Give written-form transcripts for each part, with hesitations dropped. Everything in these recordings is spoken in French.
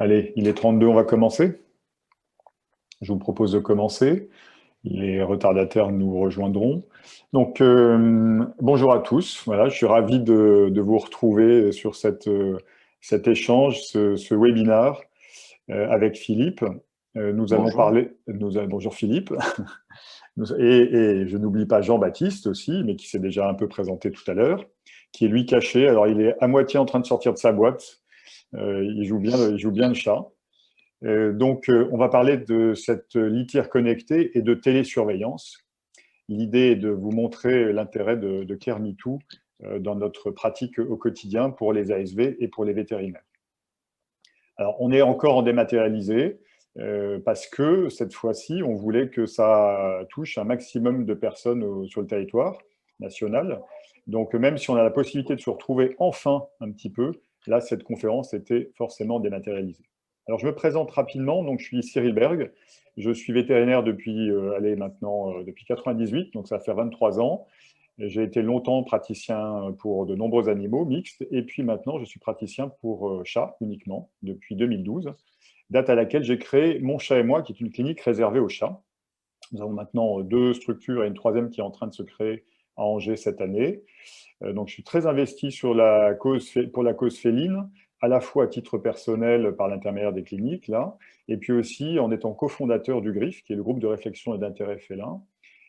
Allez, il est 32, on va commencer. Je vous propose de commencer. Les retardataires nous rejoindront. Donc, bonjour à tous. Voilà, je suis ravi de vous retrouver sur cet échange, ce webinaire avec Philippe. Nous allons Bonjour. parler. Bonjour Philippe. Et je n'oublie pas Jean-Baptiste aussi, mais qui s'est déjà un peu présenté tout à l'heure, qui est lui caché. Alors, il est à moitié en train de sortir de sa boîte. Il joue bien le chat. On va parler de cette litière connectée et de télésurveillance. L'idée est de vous montrer l'intérêt de Care-MeToo dans notre pratique au quotidien pour les ASV et pour les vétérinaires. Alors, on est encore en dématérialisé parce que cette fois-ci, on voulait que ça touche un maximum de personnes sur le territoire national. Donc, même si on a la possibilité de se retrouver enfin un petit peu, là, cette conférence était forcément dématérialisée. Alors, je me présente rapidement. Donc, je suis Cyril Berg. Je suis vétérinaire depuis, depuis 98, donc ça fait 23 ans. J'ai été longtemps praticien pour de nombreux animaux mixtes, et puis maintenant, je suis praticien pour chats uniquement, depuis 2012, date à laquelle j'ai créé Mon Chat et moi, qui est une clinique réservée aux chats. Nous avons maintenant deux structures et une troisième qui est en train de se créer à Angers cette année. Donc, je suis très investi pour la cause féline, à la fois à titre personnel par l'intermédiaire des cliniques, là, et puis aussi en étant cofondateur du GRIF, qui est le groupe de réflexion et d'intérêt félin,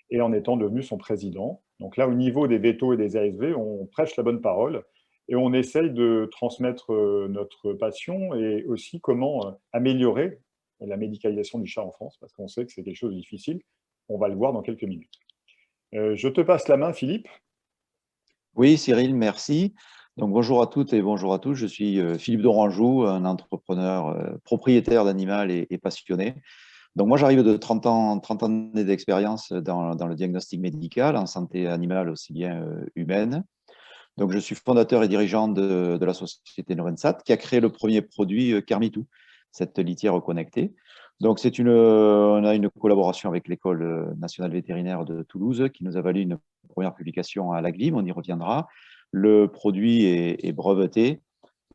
et en étant devenu son président. Donc là, au niveau des vétos et des ASV, on prêche la bonne parole et on essaye de transmettre notre passion et aussi comment améliorer la médicalisation du chat en France, parce qu'on sait que c'est quelque chose de difficile. On va le voir dans quelques minutes. Je te passe la main, Philippe. Oui, Cyril, merci. Donc, bonjour à toutes et bonjour à tous. Je suis Philippe Dorangeau, un entrepreneur propriétaire d'animal et passionné. Donc, moi, j'arrive de 30 années d'expérience dans le diagnostic médical, en santé animale aussi bien humaine. Donc, je suis fondateur et dirigeant de la société Novensat, qui a créé le premier produit Care-MeToo, cette litière connectée. Donc, on a une collaboration avec l'École nationale vétérinaire de Toulouse qui nous a valu une première publication à l'AGVIM, on y reviendra. Le produit est breveté,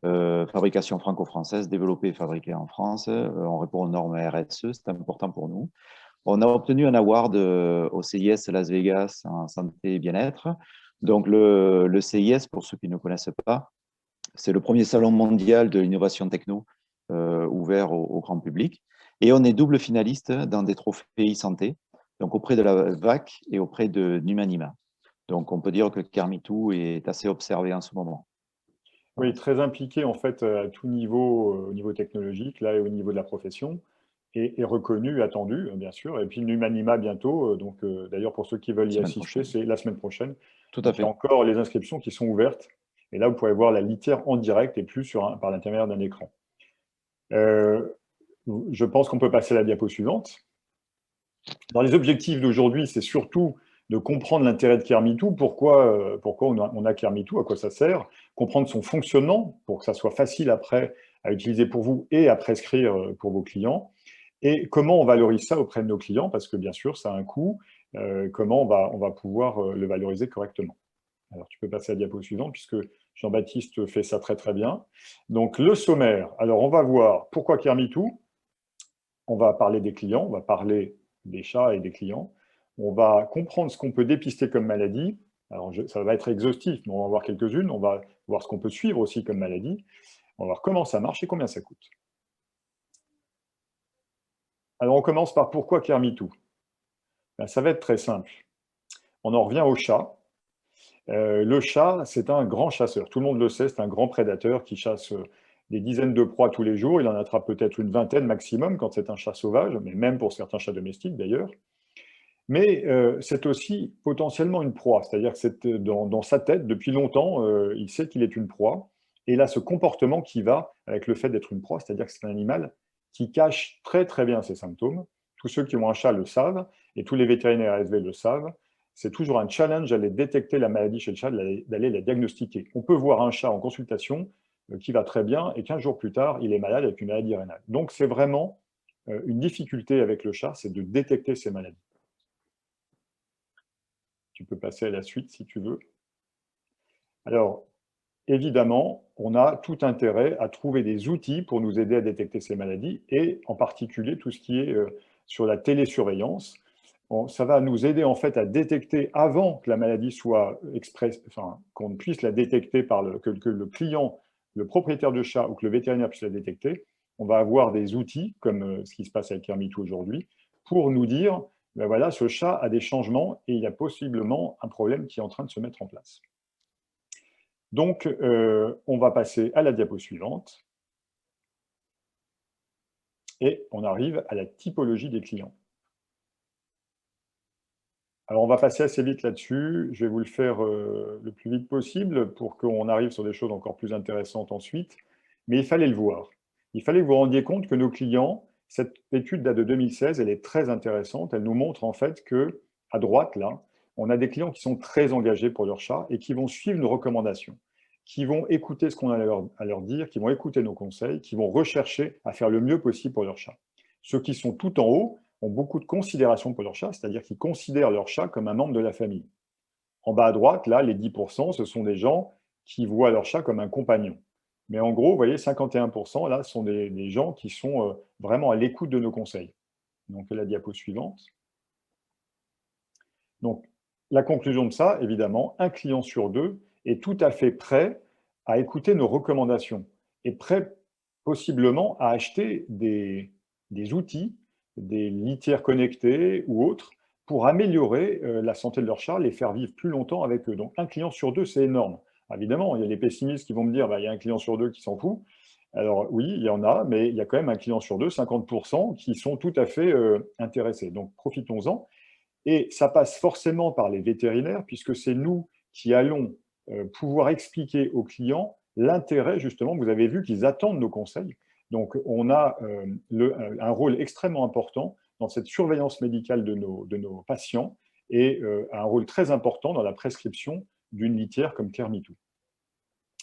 fabrication franco-française, développé et fabriqué en France. On répond aux normes RSE, c'est important pour nous. On a obtenu un award au CIS Las Vegas en santé et bien-être. Donc, le CIS, pour ceux qui ne connaissent pas, c'est le premier salon mondial de l'innovation techno ouvert au grand public. Et on est double finaliste dans des trophées e-santé, donc auprès de la VAC et auprès de Numanima. Donc, on peut dire que Care-MeToo est assez observé en ce moment. Oui, très impliqué en fait à tout niveau, au niveau technologique, là et au niveau de la profession, et reconnu, attendu, bien sûr. Et puis Numanima bientôt, d'ailleurs pour ceux qui veulent y Semaine assister, prochaine. c'est la semaine prochaine. Tout à Donc il y a fait. encore les inscriptions qui sont ouvertes. Et là, vous pouvez voir la litière en direct et plus par l'intermédiaire d'un écran. Euh, je pense qu'on peut passer à la diapo suivante. Dans les objectifs d'aujourd'hui, c'est surtout de comprendre l'intérêt de Care-MeToo, pourquoi on a Care-MeToo, à quoi ça sert, comprendre son fonctionnement pour que ça soit facile après à utiliser pour vous et à prescrire pour vos clients, et comment on valorise ça auprès de nos clients, parce que bien sûr, ça a un coût, comment on va pouvoir le valoriser correctement. Alors, tu peux passer à la diapo suivante, puisque Jean-Baptiste fait ça très très bien. Donc, le sommaire. Alors, on va voir pourquoi Care-MeToo. On va parler des clients, on va parler des chats et des clients. On va comprendre ce qu'on peut dépister comme maladie. Alors, ça va être exhaustif, mais on va voir quelques-unes. On va voir ce qu'on peut suivre aussi comme maladie. On va voir comment ça marche et combien ça coûte. Alors, on commence par pourquoi Care-MeToo. Ben, ça va être très simple. On en revient au chat. Le chat, c'est un grand chasseur. Tout le monde le sait, c'est un grand prédateur qui chasse des dizaines de proies tous les jours. Il en attrape peut-être une vingtaine maximum quand c'est un chat sauvage, mais même pour certains chats domestiques d'ailleurs. Mais c'est aussi potentiellement une proie, c'est-à-dire que c'est dans sa tête, depuis longtemps, il sait qu'il est une proie, et il a ce comportement qui va avec le fait d'être une proie, c'est-à-dire que c'est un animal qui cache très très bien ses symptômes. Tous ceux qui ont un chat le savent, et tous les vétérinaires ASV le savent. C'est toujours un challenge d'aller détecter la maladie chez le chat, d'aller la diagnostiquer. On peut voir un chat en consultation qui va très bien, et 15 jours plus tard, il est malade avec une maladie rénale. Donc c'est vraiment une difficulté avec le chat, c'est de détecter ces maladies. Tu peux passer à la suite si tu veux. Alors, évidemment, on a tout intérêt à trouver des outils pour nous aider à détecter ces maladies, et en particulier tout ce qui est sur la télésurveillance. Ça va nous aider en fait à détecter avant que la maladie soit enfin, qu'on puisse la détecter que le client, le propriétaire de chat ou que le vétérinaire puisse la détecter. On va avoir des outils, comme ce qui se passe avec Kermitou aujourd'hui, pour nous dire, ben voilà, ce chat a des changements et il y a possiblement un problème qui est en train de se mettre en place. Donc, on va passer à la diapo suivante. Et on arrive à la typologie des clients. Alors, on va passer assez vite là-dessus. Je vais vous le faire le plus vite possible pour qu'on arrive sur des choses encore plus intéressantes ensuite. Mais il fallait le voir. Il fallait que vous vous rendiez compte que nos clients, cette étude date de 2016, elle est très intéressante. Elle nous montre en fait que, à droite, là, on a des clients qui sont très engagés pour leur chat et qui vont suivre nos recommandations, qui vont écouter ce qu'on a à leur dire, qui vont écouter nos conseils, qui vont rechercher à faire le mieux possible pour leur chat. Ceux qui sont tout en haut ont beaucoup de considération pour leur chat, c'est-à-dire qu'ils considèrent leur chat comme un membre de la famille. En bas à droite, là, les 10%, ce sont des gens qui voient leur chat comme un compagnon. Mais en gros, vous voyez, 51%, là, sont des gens qui sont vraiment à l'écoute de nos conseils. Donc, la diapo suivante. Donc, la conclusion de ça, évidemment, un client sur deux est tout à fait prêt à écouter nos recommandations et prêt possiblement à acheter des outils, des litières connectées ou autres, pour améliorer la santé de leur chat, les faire vivre plus longtemps avec eux. Donc, un client sur deux, c'est énorme. Évidemment, il y a les pessimistes qui vont me dire bah, il y a un client sur deux qui s'en fout. Alors oui, il y en a, mais il y a quand même un client sur deux, 50%, qui sont tout à fait intéressés. Donc, profitons-en. Et ça passe forcément par les vétérinaires, puisque c'est nous qui allons pouvoir expliquer aux clients l'intérêt, justement, vous avez vu qu'ils attendent nos conseils. Donc, on a un rôle extrêmement important dans cette surveillance médicale de nos patients et un rôle très important dans la prescription d'une litière comme Kermitou.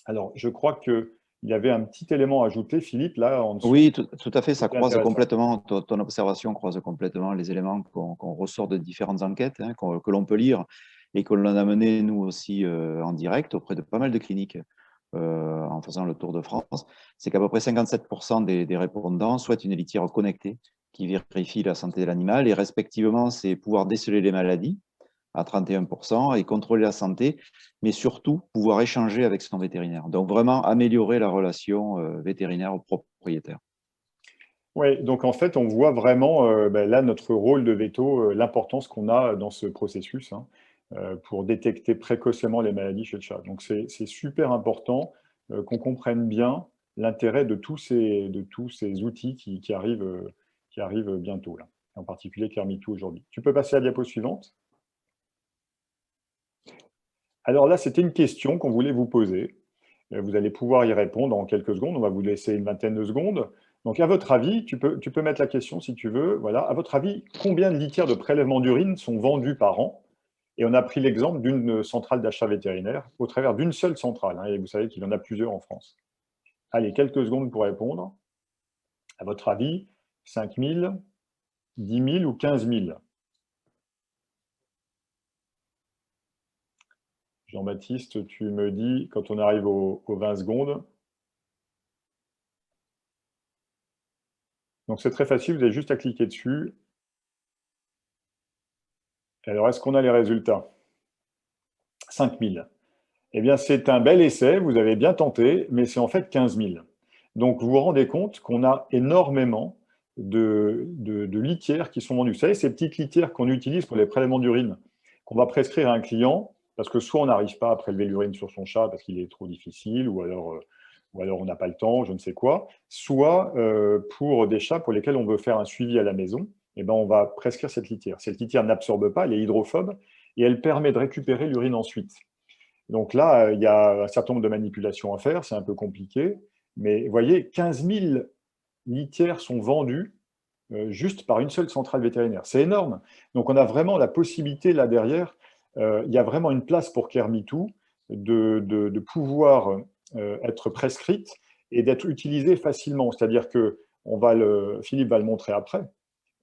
Alors, je crois qu'il y avait un petit élément à ajouter, Philippe, là en dessous. Oui, tout à fait, ça croise complètement, ton observation croise complètement les éléments qu'on ressort de différentes enquêtes hein, que l'on peut lire et que l'on a mené nous aussi en direct auprès de pas mal de cliniques en faisant le tour de France. C'est qu'à peu près 57% des répondants souhaitent une litière connectée qui vérifie la santé de l'animal et respectivement, c'est pouvoir déceler les maladies à 31% et contrôler la santé, mais surtout pouvoir échanger avec son vétérinaire. Donc vraiment améliorer la relation vétérinaire-propriétaire. Oui, donc en fait, on voit vraiment là notre rôle de veto, l'importance qu'on a dans ce processus hein, pour détecter précocement les maladies chez le chat. Donc c'est super important qu'on comprenne bien l'intérêt de tous ces outils qui arrivent bientôt, là, en particulier Kermitou aujourd'hui. Tu peux passer à la diapo suivante. Alors là, c'était une question qu'on voulait vous poser. Vous allez pouvoir y répondre en quelques secondes. On va vous laisser une vingtaine de secondes. Donc, à votre avis, tu peux mettre la question si tu veux. Voilà. À votre avis, combien de litières de prélèvement d'urine sont vendues par an? Et on a pris l'exemple d'une centrale d'achat vétérinaire au travers d'une seule centrale. Hein, et vous savez qu'il y en a plusieurs en France. Allez, quelques secondes pour répondre. À votre avis, 5 000, 10 000 ou 15 000? Jean-Baptiste, tu me dis quand on arrive aux 20 secondes. Donc c'est très facile, vous avez juste à cliquer dessus. Alors, est-ce qu'on a les résultats? 5 000. Eh bien, c'est un bel essai, vous avez bien tenté, mais c'est en fait 15 000. Donc, vous vous rendez compte qu'on a énormément de litières qui sont vendues. Vous savez, ces petites litières qu'on utilise pour les prélèvements d'urine, qu'on va prescrire à un client, parce que soit on n'arrive pas à prélever l'urine sur son chat parce qu'il est trop difficile, ou alors on n'a pas le temps, je ne sais quoi, soit pour des chats pour lesquels on veut faire un suivi à la maison, eh ben, on va prescrire cette litière. Cette litière n'absorbe pas, elle est hydrophobe, et elle permet de récupérer l'urine ensuite. Donc là, il y a un certain nombre de manipulations à faire, c'est un peu compliqué, mais vous voyez, 15 000 litières sont vendues juste par une seule centrale vétérinaire. C'est énorme. Donc on a vraiment la possibilité là derrière, il y a vraiment une place pour Kermitou de pouvoir être prescrite et d'être utilisée facilement. C'est-à-dire que Philippe va le montrer après,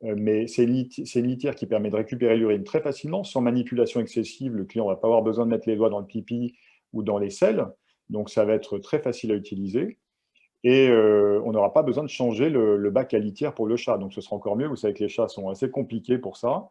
mais c'est une litière qui permet de récupérer l'urine très facilement, sans manipulation excessive. Le client ne va pas avoir besoin de mettre les doigts dans le pipi ou dans les selles. Donc, ça va être très facile à utiliser. Et on n'aura pas besoin de changer le bac à litière pour le chat. Donc, ce sera encore mieux. Vous savez que les chats sont assez compliqués pour ça.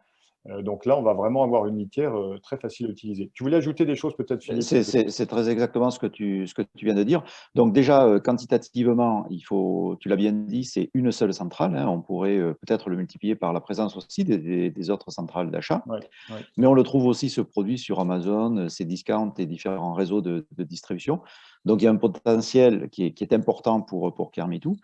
Donc là, on va vraiment avoir une litière très facile à utiliser. Tu voulais ajouter des choses peut-être, Philippe? C'est très exactement ce que tu viens de dire. Donc déjà, quantitativement, tu l'as bien dit, c'est une seule centrale, hein. On pourrait peut-être le multiplier par la présence aussi des autres centrales d'achat. Ouais, ouais. Mais on le trouve aussi, ce produit, sur Amazon, Cdiscount et différents réseaux de distribution. Donc il y a un potentiel qui est important pour Kermitou.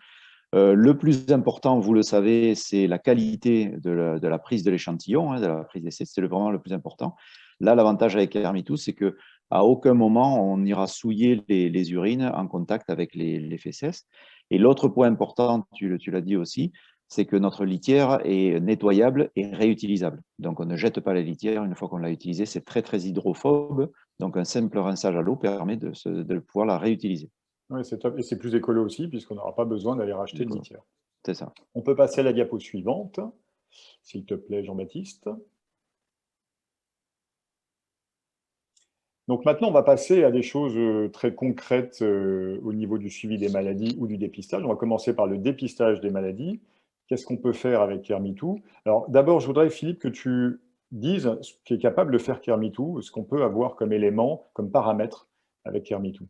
Le plus important, vous le savez, c'est la qualité de la prise de l'échantillon, hein, c'est vraiment le plus important. Là, l'avantage avec Kermitou, c'est qu'à aucun moment, on ira souiller les urines en contact avec les fesses. Et l'autre point important, tu l'as dit aussi, c'est que notre litière est nettoyable et réutilisable. Donc, on ne jette pas la litière une fois qu'on l'a utilisée. C'est très, très hydrophobe. Donc, un simple rinçage à l'eau permet de pouvoir la réutiliser. Oui, c'est top. Et c'est plus écolo aussi, puisqu'on n'aura pas besoin d'aller racheter une litière. C'est ça. On peut passer à la diapo suivante, s'il te plaît, Jean-Baptiste. Donc maintenant, on va passer à des choses très concrètes au niveau du suivi des maladies ou du dépistage. On va commencer par le dépistage des maladies. Qu'est-ce qu'on peut faire avec Kermitou? Alors d'abord, je voudrais, Philippe, que tu dises ce qui est capable de faire Kermitou, ce qu'on peut avoir comme élément, comme paramètre avec Kermitou.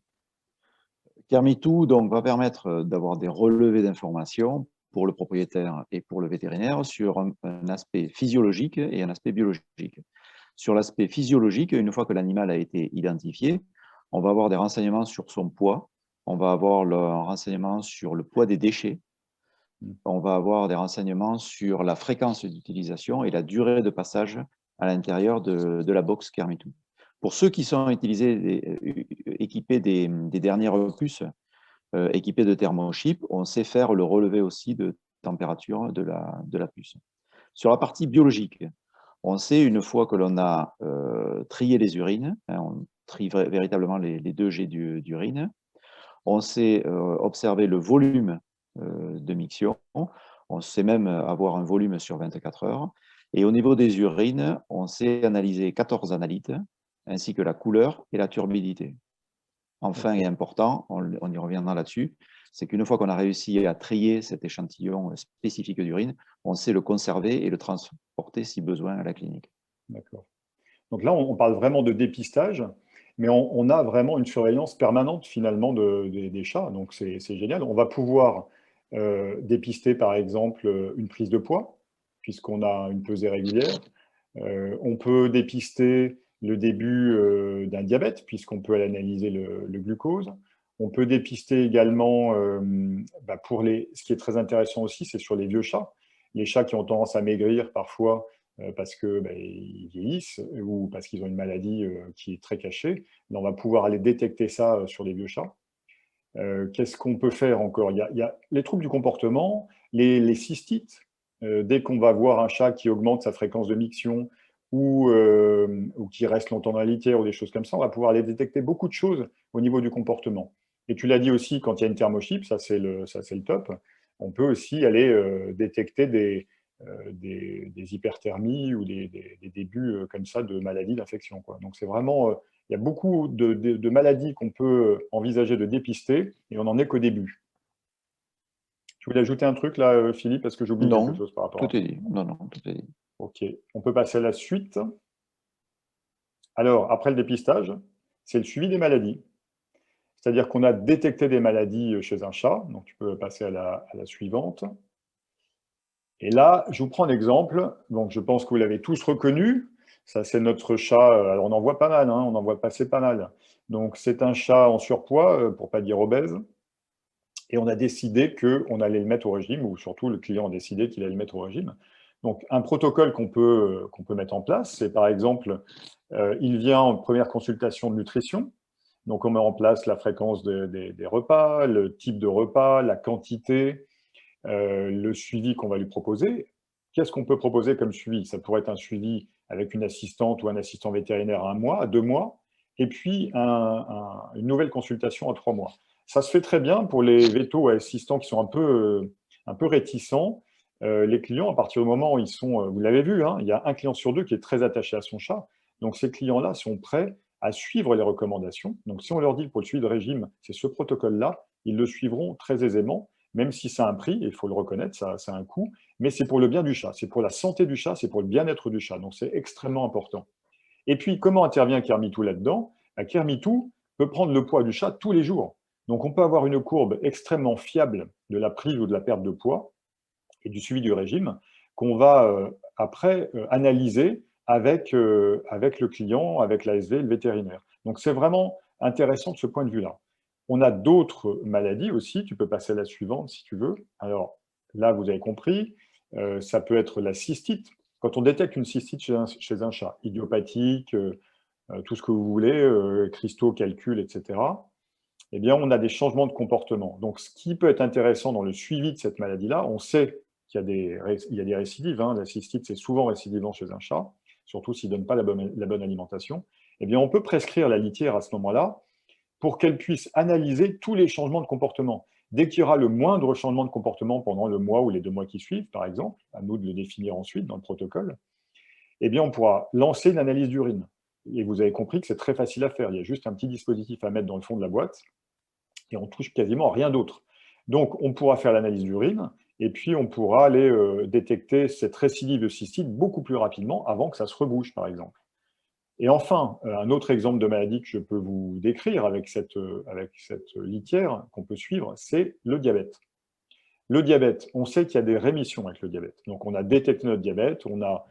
Kermitou donc, va permettre d'avoir des relevés d'informations pour le propriétaire et pour le vétérinaire sur un aspect physiologique et un aspect biologique. Sur l'aspect physiologique, une fois que l'animal a été identifié, on va avoir des renseignements sur son poids, on va avoir un renseignement sur le poids des déchets, on va avoir des renseignements sur la fréquence d'utilisation et la durée de passage à l'intérieur de la box Kermitou. Pour ceux qui sont équipés des dernières puces équipées de thermochip, on sait faire le relevé aussi de température de la puce. Sur la partie biologique, on sait, une fois que l'on a trié les urines, hein, on trie véritablement les 2 jets d'urine, on sait observer le volume de miction, on sait même avoir un volume sur 24 heures, et au niveau des urines, on sait analyser 14 analytes, ainsi que la couleur et la turbidité. Enfin, et important, on y reviendra là-dessus, c'est qu'une fois qu'on a réussi à trier cet échantillon spécifique d'urine, on sait le conserver et le transporter si besoin à la clinique. D'accord. Donc là, on parle vraiment de dépistage, mais on a vraiment une surveillance permanente finalement des chats, donc c'est génial. On va pouvoir dépister par exemple une prise de poids, puisqu'on a une pesée régulière. On peut dépister le début d'un diabète, puisqu'on peut analyser le glucose. On peut dépister également, ce qui est très intéressant aussi, c'est sur les vieux chats. Les chats qui ont tendance à maigrir parfois parce qu'ils vieillissent ou parce qu'ils ont une maladie qui est très cachée. On va pouvoir aller détecter ça sur les vieux chats. Qu'est-ce qu'on peut faire encore? Il y a les troubles du comportement, les cystites. Dès qu'on va voir un chat qui augmente sa fréquence de miction ou qui reste longtemps dans la litière ou des choses comme ça, on va pouvoir aller détecter beaucoup de choses au niveau du comportement. Et tu l'as dit aussi, quand il y a une thermochip, ça c'est le top, on peut aussi aller détecter des hyperthermies ou des débuts comme ça de maladies, d'infections. Donc c'est vraiment, il y a beaucoup de maladies qu'on peut envisager de dépister et on n'en est qu'au début. Tu voulais ajouter un truc là, Philippe, parce que j'oublie quelque chose par rapport à tout est ça. dit. Non, tout est dit. Ok, on peut passer à la suite. Alors, après le dépistage, c'est le suivi des maladies. C'est-à-dire qu'on a détecté des maladies chez un chat, donc tu peux passer à la suivante. Et là, je vous prends l'exemple, donc je pense que vous l'avez tous reconnu, ça c'est notre chat, alors on en voit pas mal, on en voit passer pas mal. Donc c'est un chat en surpoids, pour pas dire obèse, et on a décidé qu'on allait le mettre au régime, ou surtout le client a décidé qu'il allait le mettre au régime. Donc un protocole qu'on peut mettre en place, c'est par exemple, il vient en première consultation de nutrition, donc on met en place la fréquence des repas, le type de repas, la quantité, le suivi qu'on va lui proposer. Qu'est-ce qu'on peut proposer comme suivi? Ça pourrait être un suivi avec une assistante ou un assistant vétérinaire à 1 mois, à 2 mois, et puis une nouvelle consultation à 3 mois. Ça se fait très bien pour les vétos ou assistants qui sont un peu réticents. Les clients, à partir du moment où ils sont, vous l'avez vu, il y a un client sur 2 qui est très attaché à son chat. Donc ces clients-là sont prêts à suivre les recommandations. Donc, si on leur dit pour le suivi de régime, c'est ce protocole-là, ils le suivront très aisément, même si ça a un prix, il faut le reconnaître, ça a un coût, mais c'est pour le bien du chat, c'est pour la santé du chat, c'est pour le bien-être du chat. Donc, c'est extrêmement important. Et puis, comment intervient Kermitou là-dedans? Kermitou peut prendre le poids du chat tous les jours. Donc, on peut avoir une courbe extrêmement fiable de la prise ou de la perte de poids et du suivi du régime qu'on va après analyser avec le client, avec l'ASV et le vétérinaire. Donc, c'est vraiment intéressant de ce point de vue-là. On a d'autres maladies aussi. Tu peux passer à la suivante si tu veux. Alors, là, vous avez compris, ça peut être la cystite. Quand on détecte une cystite chez un chat, idiopathique, tout ce que vous voulez, cristaux, calculs, etc., eh bien, on a des changements de comportement. Donc, ce qui peut être intéressant dans le suivi de cette maladie-là, on sait qu'il y a des récidives. Hein. La cystite, c'est souvent récidivant chez un chat, surtout s'il ne donne pas la bonne alimentation. Eh bien, on peut prescrire la litière à ce moment-là pour qu'elle puisse analyser tous les changements de comportement. Dès qu'il y aura le moindre changement de comportement pendant le mois ou les 2 mois qui suivent, par exemple, à nous de le définir ensuite dans le protocole, eh bien, on pourra lancer une analyse d'urine. Et vous avez compris que c'est très facile à faire. Il y a juste un petit dispositif à mettre dans le fond de la boîte et on touche quasiment à rien d'autre. Donc, on pourra faire l'analyse d'urine et puis on pourra aller détecter cette récidive de cystite beaucoup plus rapidement avant que ça se rebouche, par exemple. Et enfin, un autre exemple de maladie que je peux vous décrire avec cette litière qu'on peut suivre, c'est le diabète. Le diabète, on sait qu'il y a des rémissions avec le diabète. Donc, on a détecté notre diabète, on a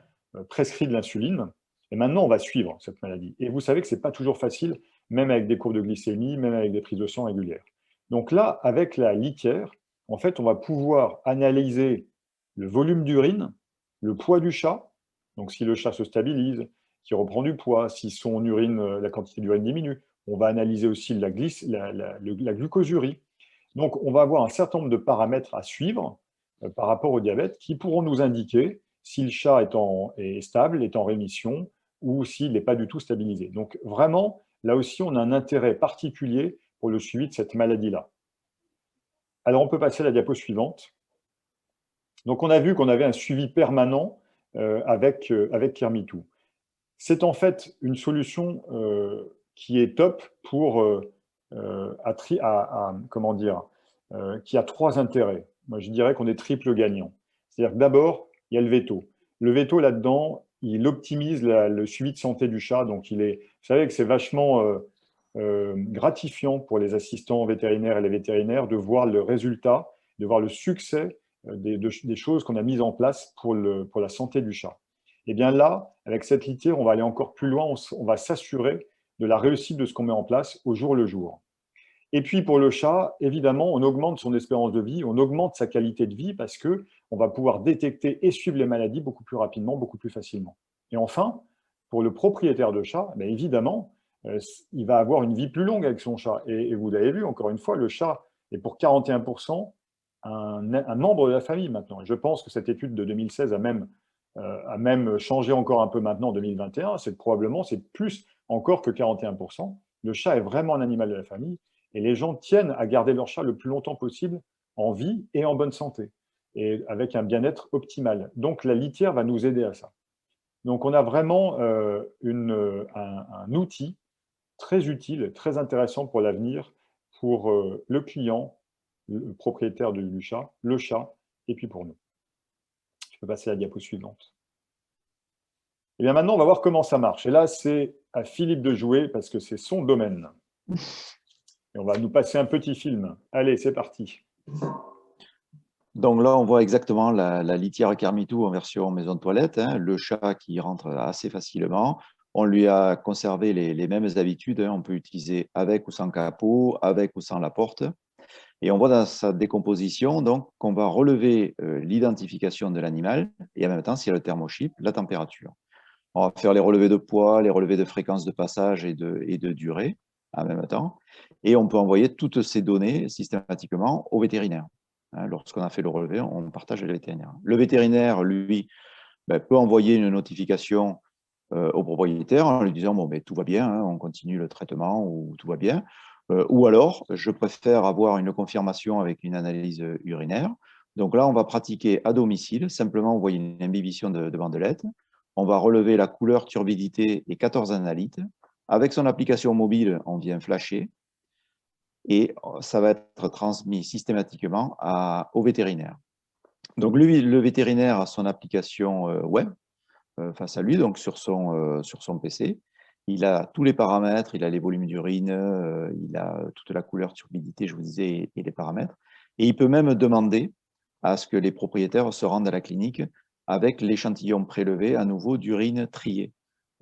prescrit de l'insuline, et maintenant, on va suivre cette maladie. Et vous savez que ce n'est pas toujours facile, même avec des courbes de glycémie, même avec des prises de sang régulières. Donc là, avec la litière, en fait, on va pouvoir analyser le volume d'urine, le poids du chat, donc si le chat se stabilise, qui reprend du poids, si son urine, la quantité d'urine diminue. On va analyser aussi la glucosurie. Donc, on va avoir un certain nombre de paramètres à suivre par rapport au diabète qui pourront nous indiquer si le chat est stable, est en rémission ou s'il n'est pas du tout stabilisé. Donc, vraiment, là aussi, on a un intérêt particulier pour le suivi de cette maladie-là. Alors, on peut passer à la diapo suivante. Donc, on a vu qu'on avait un suivi permanent avec Kermitou. C'est en fait une solution qui est top pour, comment dire, qui a 3 intérêts. Moi, je dirais qu'on est triple gagnant. C'est-à-dire que d'abord, il y a le veto. Le veto, là-dedans, il optimise le suivi de santé du chat. Donc, vous savez que c'est vachement gratifiant pour les assistants vétérinaires et les vétérinaires de voir le résultat, de voir le succès des choses qu'on a mises en place pour la santé du chat. Et bien là, avec cette litière, on va aller encore plus loin, on va s'assurer de la réussite de ce qu'on met en place au jour le jour. Et puis pour le chat, évidemment, on augmente son espérance de vie, on augmente sa qualité de vie parce qu'on va pouvoir détecter et suivre les maladies beaucoup plus rapidement, beaucoup plus facilement. Et enfin, pour le propriétaire de chat, bien évidemment, il va avoir une vie plus longue avec son chat. Et vous l'avez vu, encore une fois, le chat est pour 41% un membre de la famille maintenant. Et je pense que cette étude de 2016 a même changé encore un peu maintenant en 2021. C'est plus encore que 41%. Le chat est vraiment un animal de la famille. Et les gens tiennent à garder leur chat le plus longtemps possible en vie et en bonne santé, et avec un bien-être optimal. Donc la litière va nous aider à ça. Donc on a vraiment un outil très utile, très intéressant pour l'avenir, pour le client, le propriétaire du chat, le chat, et puis pour nous. Je peux passer à la diapo suivante. Et bien maintenant, on va voir comment ça marche. Et là, c'est à Philippe de jouer parce que c'est son domaine. Et on va nous passer un petit film. Allez, c'est parti. Donc là, on voit exactement la litière Kermitou en version maison de toilette, hein, le chat qui rentre assez facilement. On lui a conservé les mêmes habitudes. Hein. On peut utiliser avec ou sans capot, avec ou sans la porte. Et on voit dans sa décomposition donc qu'on va relever l'identification de l'animal et en même temps, s'il y a le thermochip, la température. On va faire les relevés de poids, les relevés de fréquence de passage et de durée en même temps. Et on peut envoyer toutes ces données systématiquement au vétérinaire. Lorsqu'on a fait le relevé, on partage avec le vétérinaire. Le vétérinaire, lui, peut envoyer une notification au propriétaire en lui disant bon, tout va bien, hein, on continue le traitement ou tout va bien. Ou alors, je préfère avoir une confirmation avec une analyse urinaire. Donc là, on va pratiquer à domicile, simplement envoyer une imbibition de bandelettes. On va relever la couleur, turbidité et 14 analytes. Avec son application mobile, on vient flasher et ça va être transmis systématiquement au vétérinaire. Donc, lui, le vétérinaire a son application web face à lui, donc sur son PC. Il a tous les paramètres, il a les volumes d'urine, il a toute la couleur, turbidité, je vous disais, et les paramètres. Et il peut même demander à ce que les propriétaires se rendent à la clinique avec l'échantillon prélevé à nouveau d'urine triée,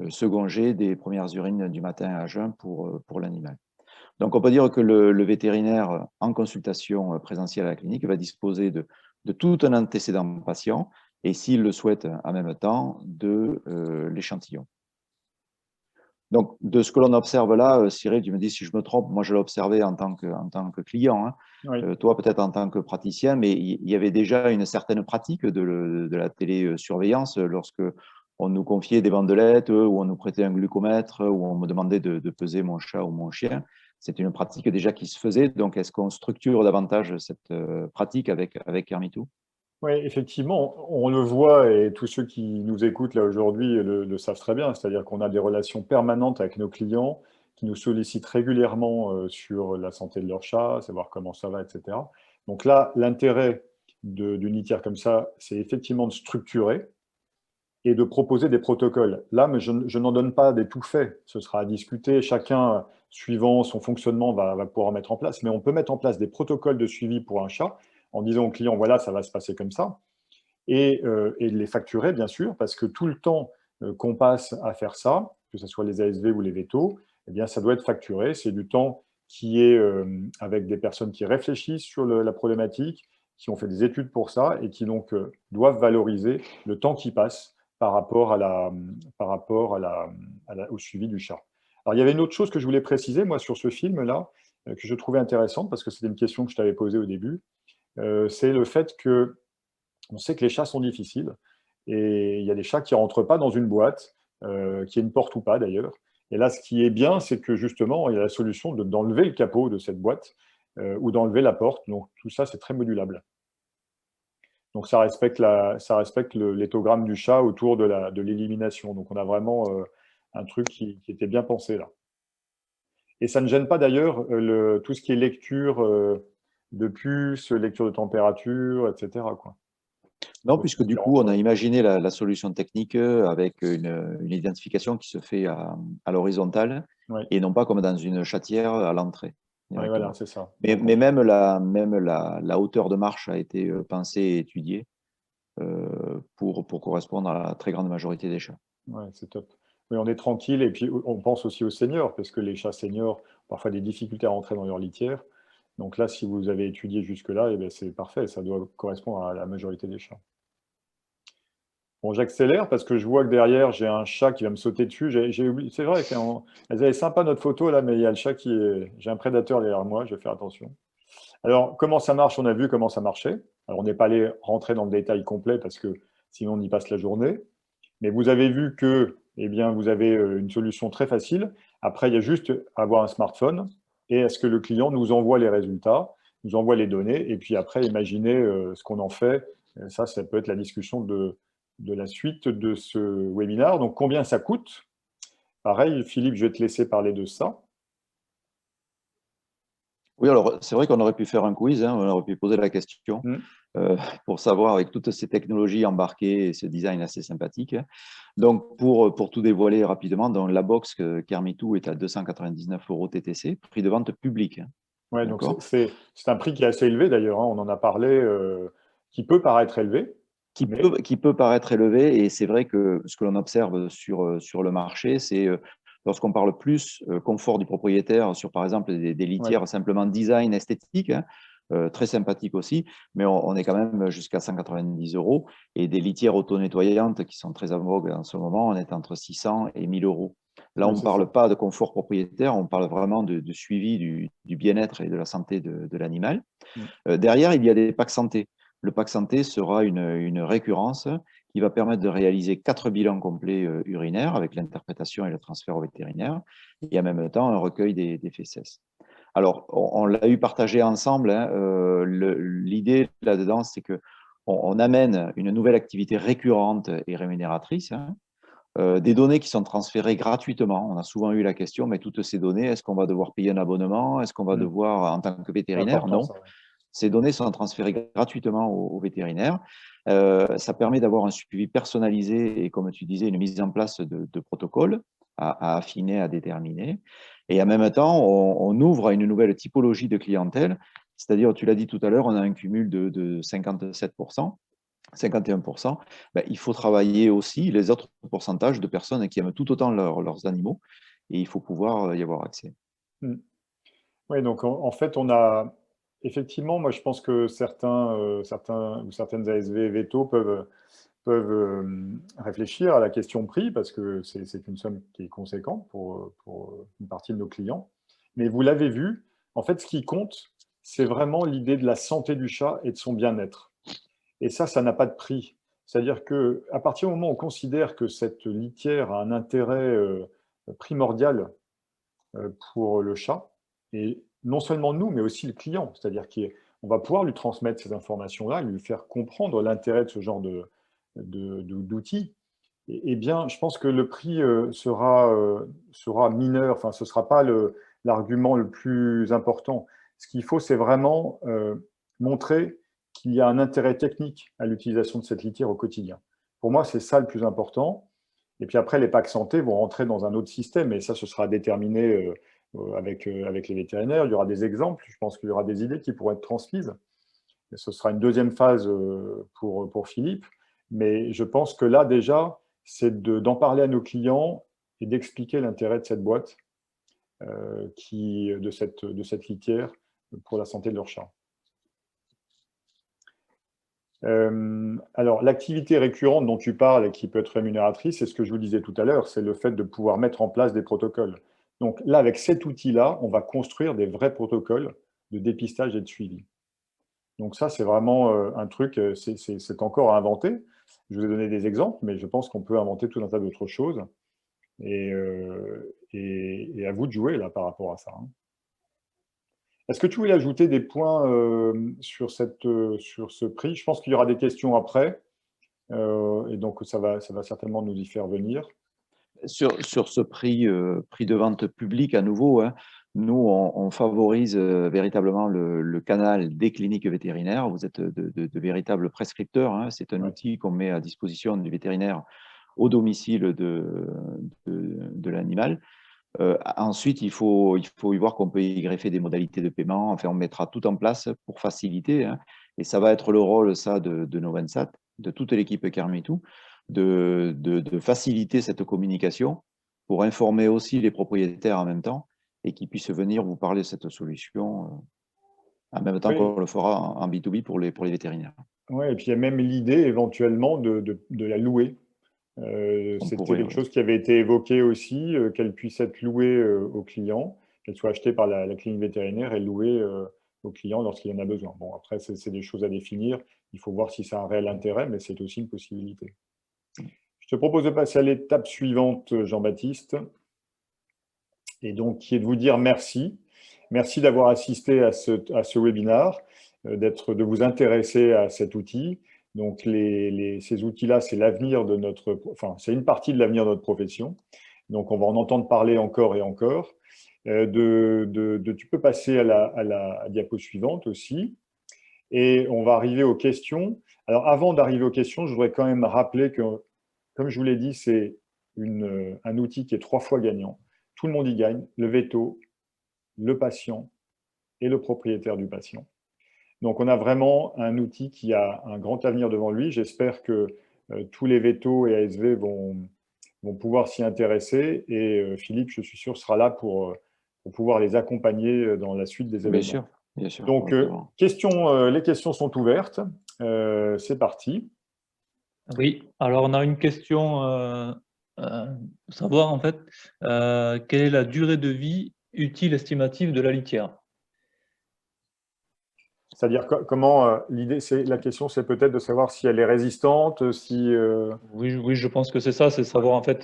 second jet des premières urines du matin à jeun pour l'animal. Donc, on peut dire que le vétérinaire, en consultation présentielle à la clinique, va disposer de tout un antécédent patient et, s'il le souhaite en même temps, de l'échantillon. Donc, de ce que l'on observe là, Cyril, tu me dis si je me trompe, moi je l'ai observé en tant que client, hein. Oui. Toi peut-être en tant que praticien, mais il y avait déjà une certaine pratique de la télésurveillance lorsque on nous confiait des bandelettes, ou on nous prêtait un glucomètre, ou on me demandait de peser mon chat ou mon chien. C'est une pratique déjà qui se faisait, donc est-ce qu'on structure davantage cette pratique avec Kermitou? Oui, effectivement, on le voit et tous ceux qui nous écoutent là aujourd'hui le savent très bien, c'est-à-dire qu'on a des relations permanentes avec nos clients qui nous sollicitent régulièrement sur la santé de leur chat, savoir comment ça va, etc. Donc là, l'intérêt d'une litière comme ça, c'est effectivement de structurer et de proposer des protocoles. Là, mais je n'en donne pas des tout faits, ce sera à discuter, chacun, suivant son fonctionnement, va pouvoir mettre en place, mais on peut mettre en place des protocoles de suivi pour un chat en disant au client, voilà, ça va se passer comme ça, et de les facturer, bien sûr, parce que tout le temps qu'on passe à faire ça, que ce soit les ASV ou les vétos, eh bien, ça doit être facturé. C'est du temps qui est avec des personnes qui réfléchissent sur la problématique, qui ont fait des études pour ça et qui donc doivent valoriser le temps qui passe par rapport, au suivi du chat. Alors, il y avait une autre chose que je voulais préciser, moi, sur ce film-là, que je trouvais intéressante, parce que c'était une question que je t'avais posée au début. C'est le fait que on sait que les chats sont difficiles et il y a des chats qui ne rentrent pas dans une boîte, qu'il y ait une porte ou pas d'ailleurs. Et là, ce qui est bien, c'est que justement, il y a la solution d'enlever le capot de cette boîte ou d'enlever la porte. Donc tout ça, c'est très modulable. Donc ça respecte l'éthogramme du chat autour de l'élimination. Donc on a vraiment un truc qui était bien pensé là. Et ça ne gêne pas d'ailleurs tout ce qui est lecture de puces, lecture de température, etc., quoi. Non, puisque du coup, on a imaginé la solution technique avec une identification qui se fait à l'horizontale, Oui, et non pas comme dans une chatière à l'entrée ouais, voilà, directement. c'est ça. Mais Donc, même la hauteur de marche a été pensée et étudiée pour correspondre à la très grande majorité des chats. ouais, c'est top. Oui, on est tranquille et puis on pense aussi aux seniors, parce que les chats seniors ont parfois des difficultés à rentrer dans leur litière. Donc là, si vous avez étudié jusque-là, eh bien, c'est parfait, ça doit correspondre à la majorité des chats. Bon, j'accélère parce que je vois que derrière, j'ai un chat qui va me sauter dessus. J'ai oublié, c'est vrai qu'elle avait sympa notre photo là, mais il y a le chat qui est. J'ai un prédateur derrière moi, je vais faire attention. Alors, comment ça marche? On a vu comment ça marchait. Alors, on n'est pas allé rentrer dans le détail complet parce que sinon on y passe la journée. Mais vous avez vu que, eh bien, vous avez une solution très facile. Après, il y a juste à avoir un smartphone et à ce que le client nous envoie les résultats, nous envoie les données, et puis après, imaginez ce qu'on en fait. Ça peut être la discussion de la suite de ce webinaire. Donc, combien ça coûte? Pareil, Philippe, je vais te laisser parler de ça. Oui, alors c'est vrai qu'on aurait pu faire un quiz, hein, on aurait pu poser la question pour savoir, avec toutes ces technologies embarquées et ce design assez sympathique. Donc, pour tout dévoiler rapidement, dans la box Kermitou est à 299 € TTC, prix de vente public. Ouais, donc D'accord? c'est un prix qui est assez élevé d'ailleurs, hein, on en a parlé, qui peut paraître élevé, mais Qui peut paraître élevé, et c'est vrai que ce que l'on observe sur le marché, c'est lorsqu'on parle plus confort du propriétaire sur, par exemple, des ouais, litières simplement design esthétique, hein, très sympathique aussi, mais on est quand même jusqu'à 190 €, et des litières auto-nettoyantes qui sont très en vogue en ce moment, on est entre 600 et 1000 €. Là, ouais, on ne c'est ça. parle pas de confort propriétaire, on parle vraiment de suivi du bien-être et de la santé de l'animal. Mm. Derrière, il y a des packs santé. Le pack santé sera une récurrence qui va permettre de réaliser 4 bilans complets urinaires avec l'interprétation et le transfert au vétérinaire, et en même temps un recueil des fesses. Alors, on l'a eu partagé ensemble, hein, l'idée là-dedans, c'est qu'on amène une nouvelle activité récurrente et rémunératrice, hein, des données qui sont transférées gratuitement. On a souvent eu la question, mais toutes ces données, est-ce qu'on va devoir payer un abonnement? Est-ce qu'on va devoir, en tant que vétérinaire? Important, Non. ça, ouais. Ces données sont transférées gratuitement aux vétérinaires. Ça permet d'avoir un suivi personnalisé et, comme tu disais, une mise en place de protocoles à affiner, à déterminer. Et en même temps, on ouvre à une nouvelle typologie de clientèle, c'est-à-dire, tu l'as dit tout à l'heure, on a un cumul de 57%. 51%, ben, il faut travailler aussi les autres pourcentages de personnes qui aiment tout autant leurs animaux, et il faut pouvoir y avoir accès. Oui, donc en fait, on a effectivement, moi je pense que certains ou certaines ASV veto peuvent réfléchir à la question prix parce que c'est une somme qui est conséquente pour une partie de nos clients. Mais vous l'avez vu, en fait, ce qui compte, c'est vraiment l'idée de la santé du chat et de son bien-être. Et ça n'a pas de prix. C'est-à-dire qu'à partir du moment où on considère que cette litière a un intérêt primordial pour le chat, et non seulement nous, mais aussi le client, c'est-à-dire qu'on va pouvoir lui transmettre ces informations-là, lui faire comprendre l'intérêt de ce genre d'outils, eh bien, je pense que le prix sera mineur, enfin, ce ne sera pas l'argument le plus important. Ce qu'il faut, c'est vraiment montrer qu'il y a un intérêt technique à l'utilisation de cette litière au quotidien. Pour moi, c'est ça le plus important. Et puis après, les packs santé vont rentrer dans un autre système, et ça, ce sera déterminé avec les vétérinaires. Il y aura des exemples, je pense qu'il y aura des idées qui pourront être transmises. Et ce sera une deuxième phase pour Philippe. Mais je pense que là, déjà, c'est d'en parler à nos clients et d'expliquer l'intérêt de cette boîte, de cette litière pour la santé de leur chat. Alors, l'activité récurrente dont tu parles et qui peut être rémunératrice, c'est ce que je vous disais tout à l'heure, c'est le fait de pouvoir mettre en place des protocoles. Donc là, avec cet outil-là, on va construire des vrais protocoles de dépistage et de suivi. Donc ça, c'est vraiment un truc, c'est encore à inventer. Je vous ai donné des exemples, mais je pense qu'on peut inventer tout un tas d'autres choses. Et à vous de jouer là par rapport à ça, hein. Est-ce que tu voulais ajouter des points sur ce prix? Je pense qu'il y aura des questions après, et donc ça va certainement nous y faire venir. Sur ce prix de vente public, à nouveau, hein, nous, on favorise véritablement le canal des cliniques vétérinaires. Vous êtes de véritables prescripteurs, hein. C'est un outil qu'on met à disposition du vétérinaire au domicile de l'animal. Ensuite, il faut y voir qu'on peut y greffer des modalités de paiement. Enfin, on mettra tout en place pour faciliter, hein. Et ça va être le rôle, ça, de Novensat, de toute l'équipe Kermitou, de faciliter cette communication pour informer aussi les propriétaires en même temps et qu'ils puissent venir vous parler de cette solution en même temps qu'on le fera en B2B pour les vétérinaires. Oui, et puis il y a même l'idée éventuellement de la louer. C'était quelque chose qui avait été évoqué aussi, qu'elle puisse être louée aux clients, qu'elle soit achetée par la clinique vétérinaire et louée aux clients lorsqu'il en a besoin. Bon, après, c'est des choses à définir. Il faut voir si ça a un réel intérêt, mais c'est aussi une possibilité. Je te propose de passer à l'étape suivante, Jean-Baptiste, et donc qui est de vous dire merci. Merci d'avoir assisté à ce webinaire, de vous intéresser à cet outil. Donc, ces outils-là, c'est l'avenir de c'est une partie de l'avenir de notre profession. Donc, on va en entendre parler encore et encore. Tu peux passer à la diapo suivante aussi. Et on va arriver aux questions. Alors, avant d'arriver aux questions, je voudrais quand même rappeler que, comme je vous l'ai dit, c'est un outil qui est 3 fois gagnant. Tout le monde y gagne, le veto, le patient et le propriétaire du patient. Donc, on a vraiment un outil qui a un grand avenir devant lui. J'espère que tous les vétos et ASV vont pouvoir s'y intéresser. Et Philippe, je suis sûr, sera là pour pouvoir les accompagner dans la suite des événements. Bien sûr, bien sûr. Donc, les questions sont ouvertes. C'est parti. Oui, alors on a une question, savoir en fait, quelle est la durée de vie utile estimative de la litière? C'est-à-dire comment la question, c'est peut-être de savoir si elle est résistante, si. Oui, je pense que c'est ça, c'est savoir en fait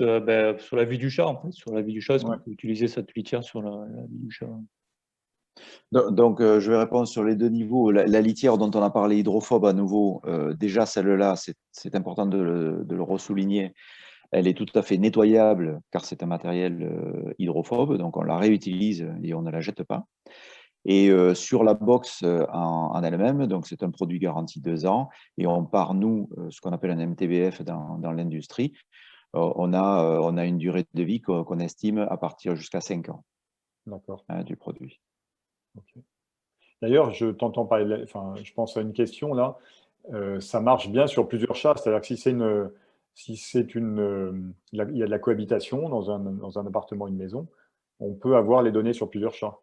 sur la vie du chat, en fait, sur la vie du chat, est-ce qu'on peut utiliser cette litière sur la vie du chat? Donc, je vais répondre sur les deux niveaux. La litière dont on a parlé, hydrophobe à nouveau, déjà celle-là, c'est important de le ressouligner. Elle est tout à fait nettoyable car c'est un matériel hydrophobe, donc on la réutilise et on ne la jette pas. Et sur la box en elle-même, donc c'est un produit garanti 2 ans, et on part, nous, ce qu'on appelle un MTBF dans l'industrie, on a une durée de vie qu'on estime à partir jusqu'à 5 ans du produit. Okay. D'ailleurs, je t'entends parler, enfin, je pense à une question là. Ça marche bien sur plusieurs chats, c'est-à-dire que il y a de la cohabitation dans un appartement, une maison, on peut avoir les données sur plusieurs chats.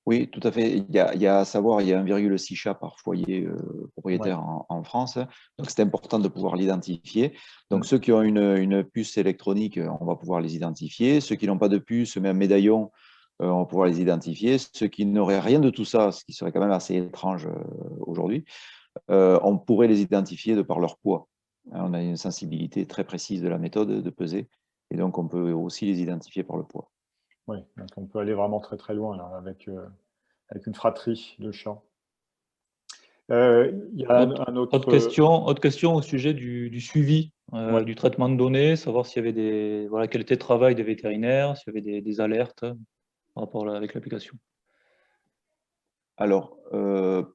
Oui, tout à fait. Il y a à savoir, il y a 1,6 chat par foyer Ouais. propriétaire en France. Donc, c'est important de pouvoir l'identifier. Donc, ceux qui ont une puce électronique, on va pouvoir les identifier. Ceux qui n'ont pas de puce, mais un médaillon, on va pouvoir les identifier. Ceux qui n'auraient rien de tout ça, ce qui serait quand même assez étrange aujourd'hui, on pourrait les identifier de par leur poids. On a une sensibilité très précise de la méthode de peser. Et donc, on peut aussi les identifier par le poids. Oui, donc on peut aller vraiment très très loin là, avec une fratrie de chats. Il y a un autre… Autre question au sujet du suivi Ouais. du traitement de données, savoir s'il y avait quel était le travail des vétérinaires, s'il y avait des alertes par rapport avec l'application. Alors,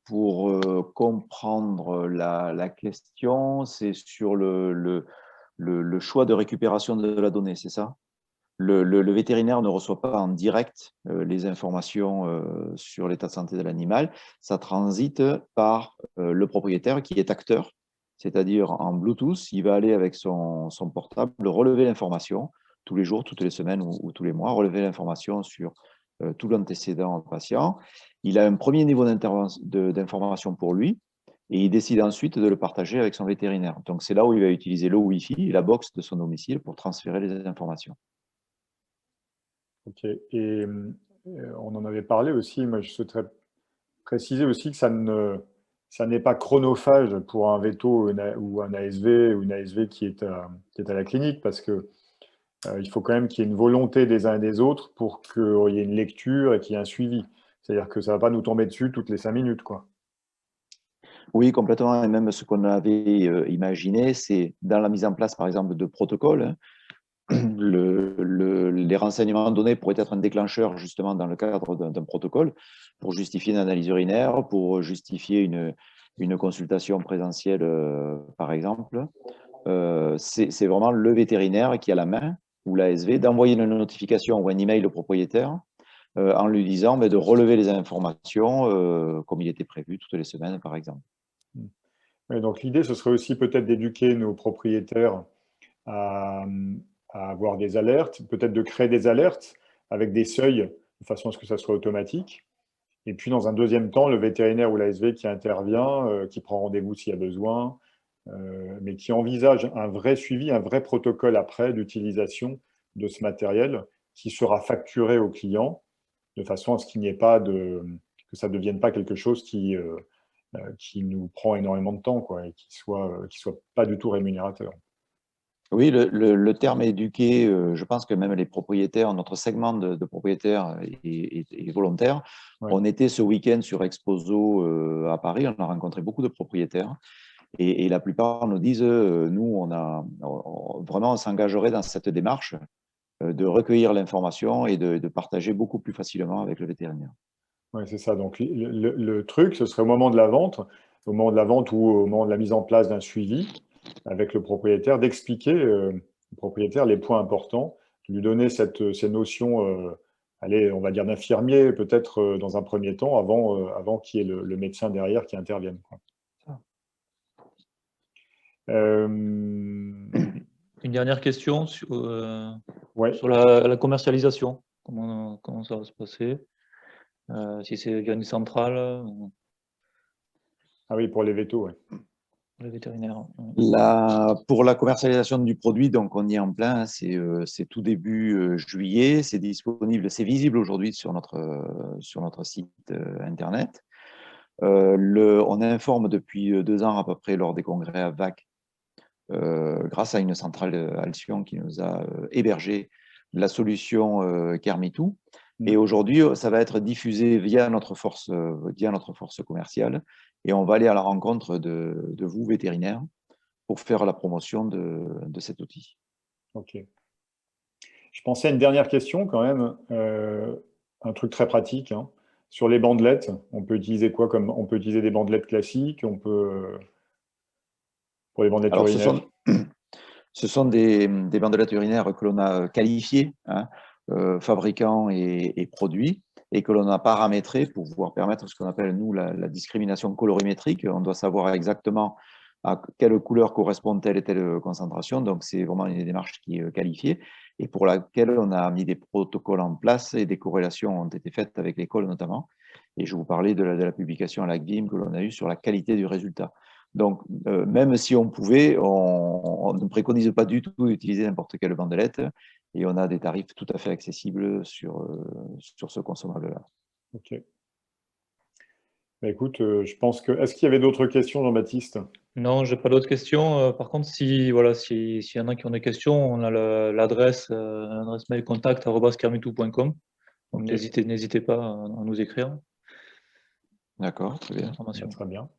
pour comprendre la question, c'est sur le choix de récupération de la donnée, c'est ça? Le vétérinaire ne reçoit pas en direct les informations sur l'état de santé de l'animal. Ça transite par le propriétaire qui est acteur, c'est-à-dire en Bluetooth, il va aller avec son portable relever l'information tous les jours, toutes les semaines ou tous les mois, relever l'information sur tout l'antécédent patient. Il a un premier niveau d'information pour lui et il décide ensuite de le partager avec son vétérinaire. Donc, c'est là où il va utiliser le Wi-Fi et la box de son domicile pour transférer les informations. Ok. Et on en avait parlé aussi, moi je souhaiterais préciser aussi que ça n'est pas chronophage pour un veto ou un ASV ou une ASV qui est à la clinique, parce que il faut quand même qu'il y ait une volonté des uns et des autres pour qu'il y ait une lecture et qu'il y ait un suivi. C'est-à-dire que ça ne va pas nous tomber dessus toutes les 5 minutes, quoi. Oui, complètement. Et même ce qu'on avait imaginé, c'est dans la mise en place, par exemple, de protocoles, les renseignements donnés pourraient être un déclencheur justement dans le cadre d'un protocole pour justifier une analyse urinaire, pour justifier une consultation présentielle, par exemple. C'est vraiment le vétérinaire qui a la main, ou l'ASV, d'envoyer une notification ou un email au propriétaire en lui disant de relever les informations comme il était prévu toutes les semaines, par exemple. Et donc l'idée, ce serait aussi peut-être d'éduquer nos propriétaires à, à avoir des alertes, peut-être de créer des alertes avec des seuils de façon à ce que ça soit automatique. Et puis, dans un deuxième temps, le vétérinaire ou l'ASV qui intervient, qui prend rendez-vous s'il y a besoin, mais qui envisage un vrai suivi, un vrai protocole après d'utilisation de ce matériel qui sera facturé au client de façon à ce qu'il n'y ait pas que ça ne devienne pas quelque chose qui nous prend énormément de temps, quoi, et qui soit pas du tout rémunérateur. Oui, le terme éduqué, je pense que même les propriétaires, notre segment de propriétaires est volontaire. Ouais. On était ce week-end sur Exposo à Paris, on a rencontré beaucoup de propriétaires et la plupart nous disent, nous, vraiment, on s'engagerait dans cette démarche de recueillir l'information et de partager beaucoup plus facilement avec le vétérinaire. Ouais, c'est ça. Donc, le truc, ce serait au moment de la vente ou au moment de la mise en place d'un suivi avec le propriétaire, d'expliquer au propriétaire les points importants, de lui donner ces notions, allez, on va dire d'infirmier, peut-être dans un premier temps, avant qu'il y ait le médecin derrière qui intervienne, quoi. Une dernière question Ouais. sur la commercialisation. Comment ça va se passer? Si c'est via une centrale, Ah oui, pour les vétos, ouais. les vétérinaires. Pour la commercialisation du produit, donc on y est en plein, c'est tout début juillet, c'est disponible, c'est visible aujourd'hui sur notre site internet. On informe depuis 2 ans à peu près lors des congrès à VAC, grâce à une centrale Alcyon qui nous a hébergé la solution Kermitou. Et aujourd'hui, ça va être diffusé via notre force commerciale et on va aller à la rencontre de vous, vétérinaires, pour faire la promotion de cet outil. Ok. Je pensais à une dernière question quand même, un truc très pratique, hein. Sur les bandelettes, on peut utiliser quoi comme, on peut utiliser des bandelettes classiques, on peut pour les bandelettes Alors, urinaires. ce sont des bandelettes urinaires que l'on a qualifiées, hein, fabricants et produits, et que l'on a paramétrées pour pouvoir permettre ce qu'on appelle, nous, la discrimination colorimétrique. On doit savoir exactement à quelle couleur correspond telle et telle concentration. Donc, c'est vraiment une démarche qui est qualifiée et pour laquelle on a mis des protocoles en place et des corrélations ont été faites avec l'école notamment. Et je vous parlais de la publication à l'ACVIM que l'on a eue sur la qualité du résultat. Donc, même si on pouvait, on ne préconise pas du tout d'utiliser n'importe quelle bandelette et on a des tarifs tout à fait accessibles sur ce consommable-là. Ok. Bah, écoute, je pense que. Est-ce qu'il y avait d'autres questions, Jean-Baptiste? Non, je n'ai pas d'autres questions. Par contre, s'il y en a qui ont des questions, on a l'adresse mail contact@kermitou.com. Donc, Ok. n'hésitez pas à nous écrire D'accord, très des bien. informations. Très bien.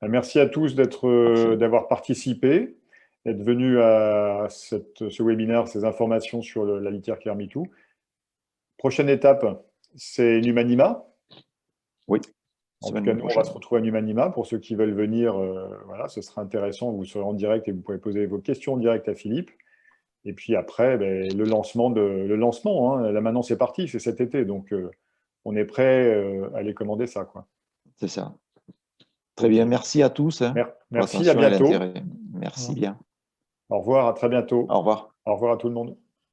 Merci à tous Parfait. d'avoir participé, d'être venus à ce webinaire, ces informations sur la litière Kermitou. Prochaine étape, c'est Numanima. Oui. En tout Semaine cas, nous, on va prochaine. se retrouver à Numanima. Pour ceux qui veulent venir, voilà, ce sera intéressant. Vous serez en direct et vous pourrez poser vos questions en direct à Philippe. Et puis après, ben, le lancement, hein. Là maintenant, c'est parti, c'est cet été. Donc, on est prêt à aller commander ça, quoi. C'est ça. Très Ok. bien. Merci à tous pour Merci, à l'attention et bientôt. l'intérêt. Merci bien. Au revoir, à très bientôt. Au revoir. Au revoir à tout le monde.